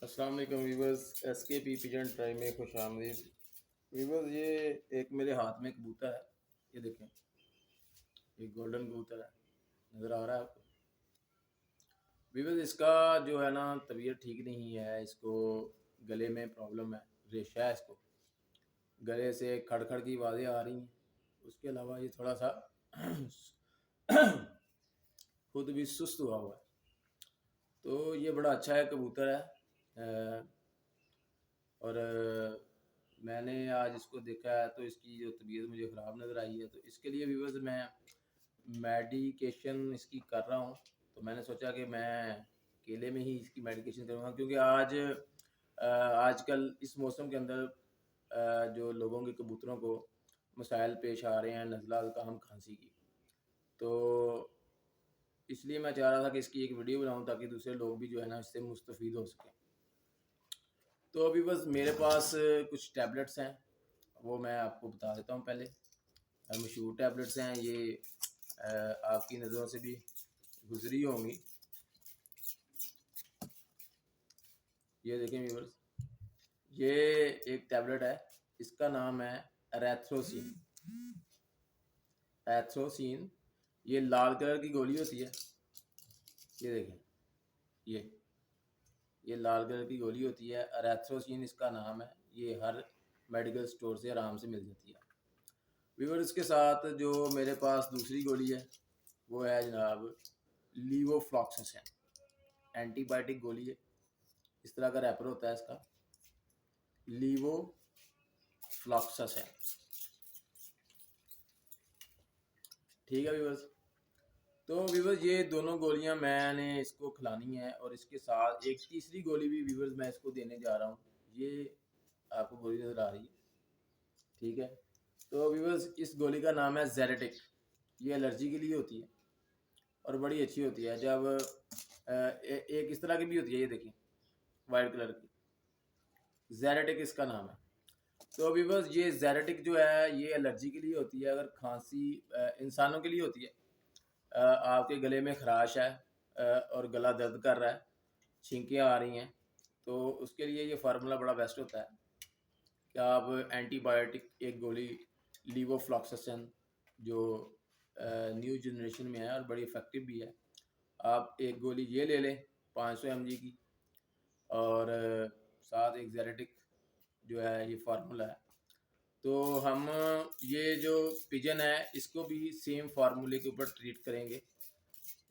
अस्सलाम वालेकुम viewers, SKP pigeon try में खुश आमदीद। वीवर्स, ये एक मेरे हाथ में कबूतर है। ये देखें, एक गोल्डन कबूतर है, नज़र आ रहा है आपको। वीवर्स, इसका जो है ना तबीयत ठीक नहीं है। इसको गले में प्रॉब्लम है, रेशा है इसको। गले से खड़खड़ की आवाज़ें आ रही हैं। उसके अलावा ये थोड़ा सा खुद भी सुस्त हुआ हुआ है। तो ये बड़ा अच्छा है, कबूतर है। और मैंने आज इसको देखा है तो इसकी जो तबीयत मुझे ख़राब नज़र आई है, तो इसके लिए व्यूअर्स मैं मेडिकेशन इसकी कर रहा हूँ। तो मैंने सोचा कि मैं अकेले में ही इसकी मेडिकेशन करूँगा, क्योंकि आजकल इस मौसम के अंदर जो लोगों के कबूतरों को मसाइल पेश आ रहे हैं, नज़ला ज़ुकाम खांसी की। तो इसलिए मैं चाह रहा था कि इसकी एक वीडियो बनाऊँ ताकि दूसरे लोग भी जो है ना इससे मुस्तफ़ीद हो सकें। तो अभी बस मेरे पास कुछ टैबलेट्स हैं, वो मैं आपको बता देता हूँ। पहले मशहूर टैबलेट्स हैं ये, आपकी नज़रों से भी गुजरी होंगी। ये देखें व्यूअर्स, ये एक टैबलेट है, इसका नाम है एरेथ्रोसिन। एरेथ्रोसिन, ये लाल कलर की गोली होती है। ये देखें, ये लाल कलर की गोली होती है, एरेथ्रोसिन इसका नाम है। ये हर मेडिकल स्टोर से आराम से मिल जाती है। व्यूअर्स, के साथ जो मेरे पास दूसरी गोली है वो है जनाब लीवोफ्लॉक्सासिन। एंटीबायोटिक गोली है, इस तरह का रैपर होता है इसका, लीवोफ्लॉक्सासिन। ठीक है व्यूअर्स। तो व्यूअर्स, ये दोनों गोलियां मैंने इसको खिलानी है, और इसके साथ एक तीसरी गोली भी व्यूअर्स मैं इसको देने जा रहा हूँ। ये आपको गोली नज़र आ रही है, ठीक है। तो व्यूअर्स, इस गोली का नाम है ज़ेरेटिक। ये एलर्जी के लिए होती है और बड़ी अच्छी होती है। जब एक इस तरह की भी होती है, ये देखिए वाइट कलर की, ज़ेरेटिक इसका नाम है। तो अभी बस ये ज़ेरेटिक जो है ये एलर्जी के लिए होती है। अगर खांसी इंसानों के लिए होती है, आपके गले में खराश है और गला दर्द कर रहा है, छींकें आ रही हैं, तो उसके लिए ये फार्मूला बड़ा बेस्ट होता है कि आप एंटीबायोटिक एक गोली लीवोफ्लॉक्सासिन, जो न्यू जनरेशन में है और बड़ी इफ़ेक्टिव भी है, आप एक गोली ये ले लें 500 mg की, और साथ एक ज़ेरेटिक जो है ये फार्मूला है। तो हम ये जो पिजन है इसको भी सेम फार्मूले के ऊपर ट्रीट करेंगे।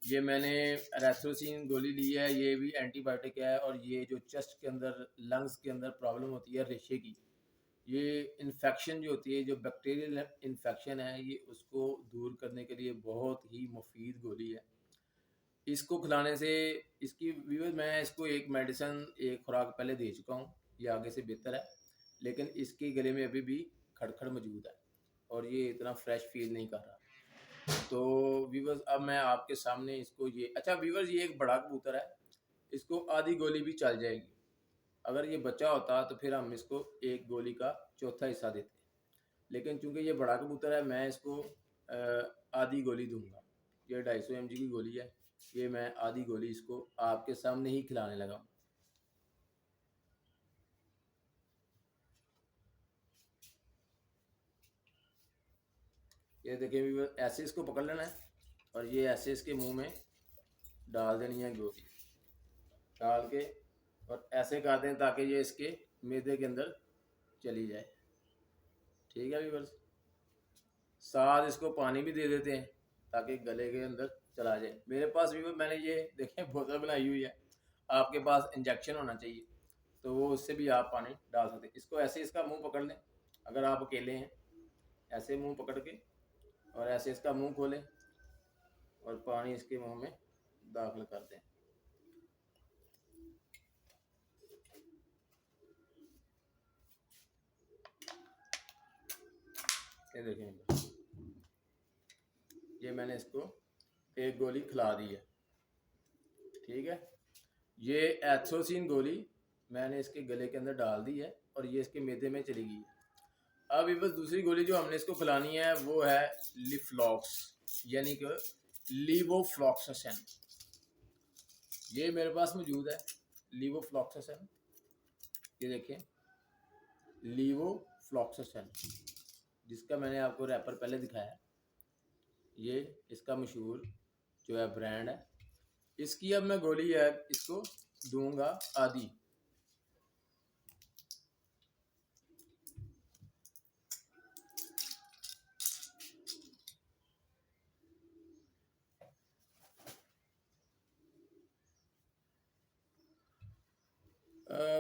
ये मैंने एरेथ्रोसिन गोली ली है, ये भी एंटीबायोटिक है, और ये जो चेस्ट के अंदर, लंग्स के अंदर प्रॉब्लम होती है रेशे की, ये इन्फेक्शन जो होती है, जो बैक्टीरियल इन्फेक्शन है, ये उसको दूर करने के लिए बहुत ही मुफीद गोली है। इसको खिलाने से इसकी व्यूअर, मैं इसको एक मेडिसिन, एक खुराक पहले दे चुका हूँ, ये आगे से बेहतर है, लेकिन इसके गले में अभी भी खड़खड़ मौजूद है और ये इतना फ्रेश फील नहीं कर रहा। तो व्यूअर्स, अब मैं आपके सामने इसको ये, अच्छा व्यूअर्स, ये एक बड़ा कबूतर है, इसको आधी गोली भी चल जाएगी। अगर ये बच्चा होता तो फिर हम इसको एक गोली का चौथा हिस्सा देते, लेकिन चूंकि ये बड़ा कबूतर है, मैं इसको आधी गोली दूंगा। ये 250 mg की गोली है, ये मैं आधी गोली इसको आपके सामने ही खिलाने लगा हूँ। ये देखिए व्यूअर, ऐसे इसको पकड़ लेना है और ये ऐसे इसके मुंह में डाल देनी है गोली, डाल के और ऐसे कर दें ताकि ये इसके मैदे के अंदर चली जाए। ठीक है व्यूअर्स, साथ इसको पानी भी दे देते हैं ताकि गले के अंदर चला जाए। मेरे पास व्यूअर, मैंने ये देखें बोतल बनाई हुई है, आपके पास इंजेक्शन होना चाहिए तो वो उससे भी आप पानी डाल सकते हैं। इसको ऐसे इसका मुंह पकड़ लें, अगर आप अकेले हैं, ऐसे मुंह पकड़ के और ऐसे इसका मुंह खोलें और पानी इसके मुंह में दाखिल कर दें। ये देखें, ये मैंने इसको एक गोली खिला दी है। ठीक है, ये एथ्रोसिन गोली मैंने इसके गले के अंदर डाल दी है और ये इसके मैदे में चली गई है। अब ये बस दूसरी गोली जो हमने इसको खिलानी है वो है लिफ्लॉक्स, यानी कि लीवोफ्लॉक्सासिन। ये मेरे पास मौजूद है लीवोफ्लॉक्सासिन। ये देखें, लीवोफ्लॉक्सासिन, जिसका मैंने आपको रैपर पहले दिखाया। ये इसका मशहूर जो है ब्रांड है। इसकी अब मैं गोली है इसको दूंगा आधी।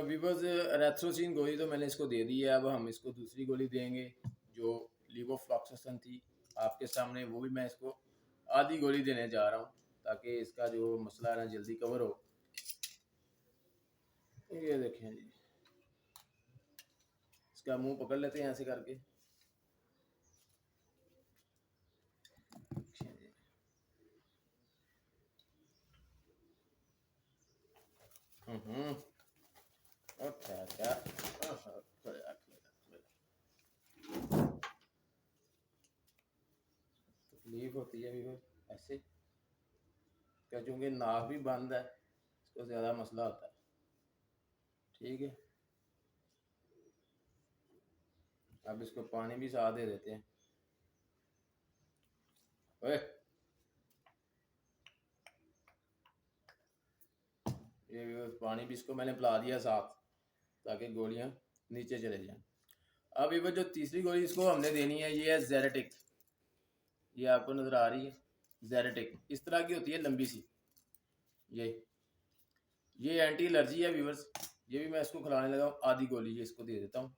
वीवर्स, एरेथ्रोसिन गोली तो मैंने इसको दे दी है। अब हम इसको दूसरी गोली देंगे जो लीवोफ्लॉक्सासिन थी आपके सामने, वो भी मैं इसको आधी गोली देने जा रहा हूँ ताकि इसका जो मसला है ना जल्दी कवर हो। ये देखें जी, इसका मुंह पकड़ लेते हैं ऐसे करके। अच्छा अच्छा, तकलीफ होती है भी ऐसे क्या, चूँकि नाक भी बंद है इसको ज़्यादा मसला होता है। ठीक है, अब इसको पानी भी साथ दे देते हैं। ओए, ये पानी भी इसको मैंने पिला दिया साथ ताकि गोलियां नीचे चले जाएं। अब ये जो तीसरी गोली इसको हमने देनी है, ये है जेरेटिक। ये आपको नज़र आ रही है जेरेटिक, इस तरह की होती है लंबी सी। ये एंटी एलर्जी है व्यूवर्स। ये भी मैं इसको खिलाने लगा हूँ, आधी गोली ये इसको दे देता हूँ।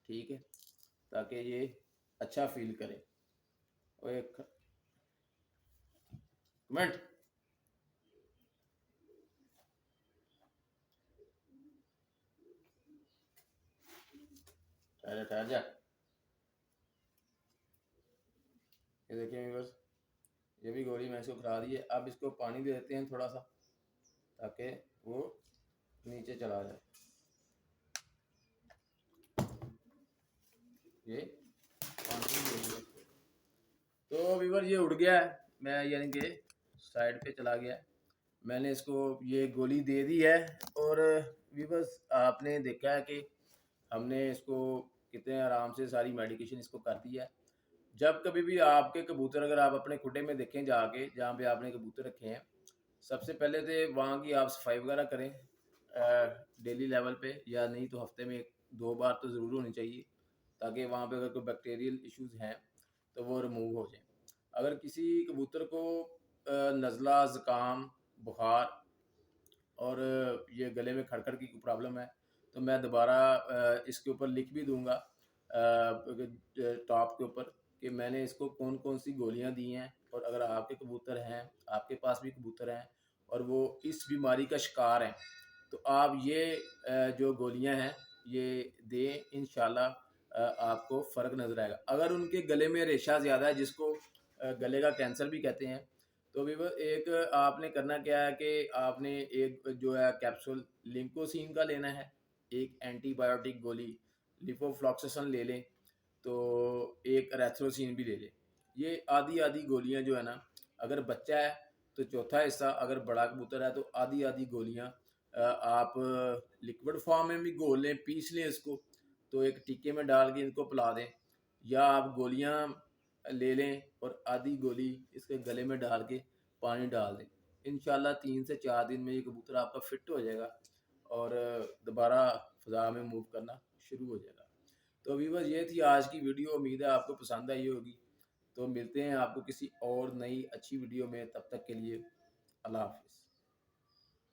ठीक है, ताकि ये अच्छा फील करे। और एक कमेंट, ठहर जा। ये देखिए व्यूवर्स, ये भी गोली मैं इसको खिला दी है। अब इसको पानी दे देते हैं थोड़ा सा ताकि वो नीचे चला जाए। ये पानी दे दिया तो व्यूवर ये उड़ गया है, मैं यानी कि साइड पे चला गया। मैंने इसको ये गोली दे दी है। और व्यूवर्स, आपने देखा है कि हमने इसको कितने आराम से सारी मेडिकेशन इसको कर दी है। जब कभी भी आपके कबूतर, अगर आप अपने खुडे में देखें जाके जहाँ पे आपने कबूतर रखे हैं, सबसे पहले तो वहाँ की आप सफाई वगैरह करें डेली लेवल पे, या नहीं तो हफ्ते में 2 बार तो ज़रूर होनी चाहिए, ताकि वहाँ पे अगर कोई बैक्टीरियल इश्यूज हैं तो वो रिमूव हो जाए। अगर किसी कबूतर को नज़ला, ज़ुकाम, बुखार और ये गले में खड़खड़ की प्रॉब्लम है तो मैं दोबारा इसके ऊपर लिख भी दूंगा टॉप के ऊपर कि मैंने इसको कौन कौन सी गोलियां दी हैं। और अगर आपके कबूतर हैं, आपके पास भी कबूतर हैं और वो इस बीमारी का शिकार हैं, तो आप ये जो गोलियां हैं ये दें, इंशाल्लाह आपको फ़र्क नज़र आएगा। अगर उनके गले में रेशा ज़्यादा है, जिसको गले का कैंसर भी कहते हैं, तो भी वो एक आपने करना क्या है कि आपने एक जो है कैप्सूल लिंकोसिन का लेना है, एक एंटीबायोटिक गोली लिपोफ्लॉक्सासिन ले लें, तो एक एरेथ्रोसिन भी ले लें। ये आधी आधी गोलियां जो है ना, अगर बच्चा है तो चौथा हिस्सा, अगर बड़ा कबूतर है तो आधी आधी गोलियां आप लिक्विड फॉर्म में भी घोल लें, पीस लें इसको, तो एक टीके में डाल के इनको पिला दें, या आप गोलियां ले लें और आधी गोली इसके गले में डाल के पानी डाल दें। इंशाल्लाह 3 से 4 दिन में ये कबूतर आपका फिट हो जाएगा और दोबारा फ़ज़ा में मूव करना शुरू हो जाएगा। तो व्यूअर्स, ये थी आज की वीडियो, उम्मीद है आपको पसंद आई होगी। तो मिलते हैं आपको किसी और नई अच्छी वीडियो में, तब तक के लिए अल्लाह हाफ़िज़।